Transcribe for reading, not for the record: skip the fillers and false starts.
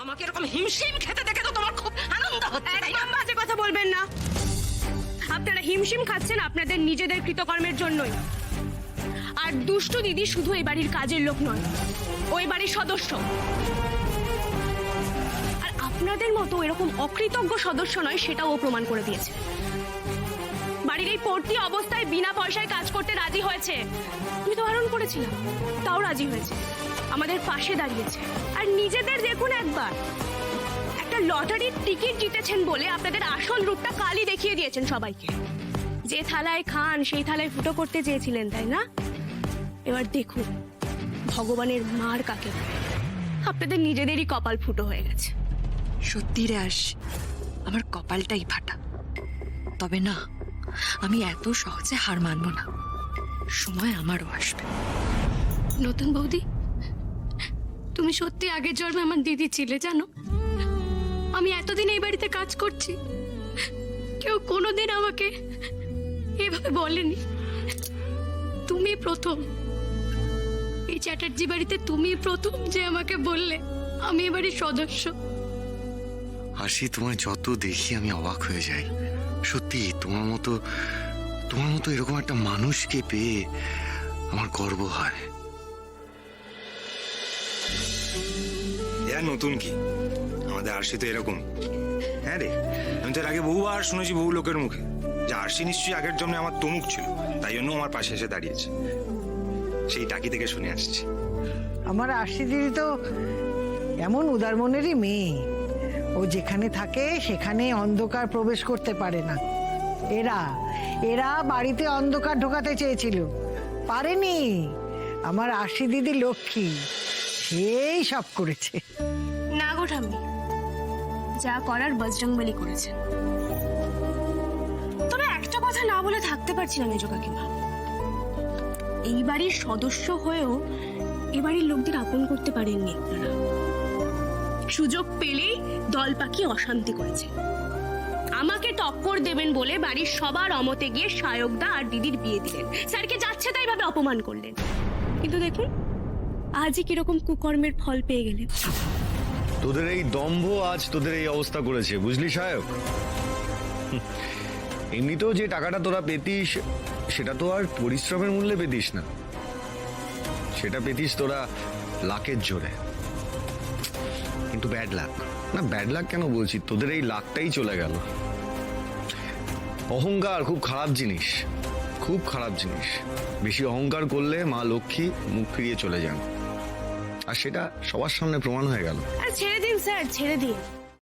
আমাকে এরকম হিমশিম খেতে দেখে তো তোমার খুব আনন্দ হচ্ছে, তাই না? একদম বাজে কথা বলবেন না। আপনারা হিমশিম খাচ্ছেন আপনাদের নিজেদের কৃতকর্মের জন্যই। আর দুষ্টু দিদি শুধু এই বাড়ির কাজের লোক নয়, ওই বাড়ির সদস্য। আর আপনাদের মতো এরকম অকৃতজ্ঞ সদস্য নয় সেটাও ও প্রমাণ করে দিয়েছে। বাড়ির এই পড়তি অবস্থায় বিনা পয়সায় কাজ করতে রাজি হয়েছে। আমি তো বারণ করেছিলাম, তাও রাজি হয়েছে, আমাদের পাশে দাঁড়িয়েছে। আর নিজেদের দেখুন একবার, একটা লটারির টিকিট জিতেছেন বলে আপনাদের আসল রূপটা কালই দেখিয়ে দিয়েছেন সবাইকে। যে থালায় খান সেই থালায় ফুটো করতে চেয়েছিলেন, তাই না? এবার দেখুন ভগবানের মার কাকে বলে। আপনাদের নিজেদেরই কপাল ফুটো হয়ে গেছে। সত্যি রে আরশি, আমার কপালটাই ফাটা। তবে না, আমি এত সহজে হার মানব না, সময় আমারও আসবে। নতুন বৌদি, তুমি সত্যি আগের জন্মে আমার দিদি ছিলে, জানো? আমি এতদিন এই বাড়িতে কাজ করছি, কেউ কোনোদিন আমাকে এভাবে বলেনি। তুমি প্রথম, এই চ্যাটার্জি বাড়িতে তুমি প্রথম যে আমাকে বললে আমি এ বাড়ির সদস্য। আরশি, তোমায় যত দেখি আমি অবাক হয়ে যাই। সত্যি তোমার মতো এরকম একটা মানুষকে পেয়ে আমার গর্ব হয়। নতুন কি, আমাদের আরশি তো এরকম। হ্যাঁ রে, আমি তো এর আগে বহুবার শুনেছি বহু লোকের মুখে যে আরশি নিশ্চয়ই আগের জন্মে আমার তমুক ছিল, তাই জন্য আমার পাশে এসে দাঁড়িয়েছে। সেই টাকি থেকে শুনে আসছি। আমার আরশি দিদি তো এমন উদার মনেরই মেয়ে, ও যেখানে থাকে সেখানে অন্ধকার প্রবেশ করতে পারে না। এরা বাড়িতে অন্ধকার ঢোকাতে চেয়েছিল, পারেনি। আমার আরশি দিদি লক্ষ্মী, সেই সব করেছে। না গো ঠাম্মি, যা করার বজরংবলী করেছেন। তবে একটা কথা না বলে থাকতে পারছি না মেজো কাকিমা, এই বাড়ির সদস্য হয়েও এই বাড়ির লোকদের আপন করতে পারেননি আপনারা। সুযোগ পেলেই দল পাকি অশান্তি করেছে। আমাকে টক্কর দেবেন বলে বাড়ির সবার অমতে গিয়ে সায়কদা আর দিদির বিয়ে দিলেন, স্যারকে যাচ্ছে তাই ভাবে অপমান করলেন। কিন্তু দেখুন আজই কিরকম কুকর্মের ফল পেয়ে গেলেন। তোদের এই দম্ভ আজ তোদের এই অবস্থা করেছে, বুঝলি সায়ক? এমনিতেও যে টাকাটা তোরা পেতিস সেটা তো আর পরিশ্রমের মূল্যে পেতিস না, সেটা পেতিস তোরা লাকের জোরে। কিন্তু ব্যাড লাক, না ব্যাড লাক কেন বলছি, তোদের এই লাকটাই চলে গেল। অহংকার খুব খারাপ জিনিস, খুব খারাপ জিনিস। বেশি অহংকার করলে মা লক্ষ্মী মুখ ফিরিয়ে চলে যান, আর সেটা সবার সামনে প্রমাণ হয়ে গেল। আর ছেড়ে দিন স্যার, ছেড়ে দিন।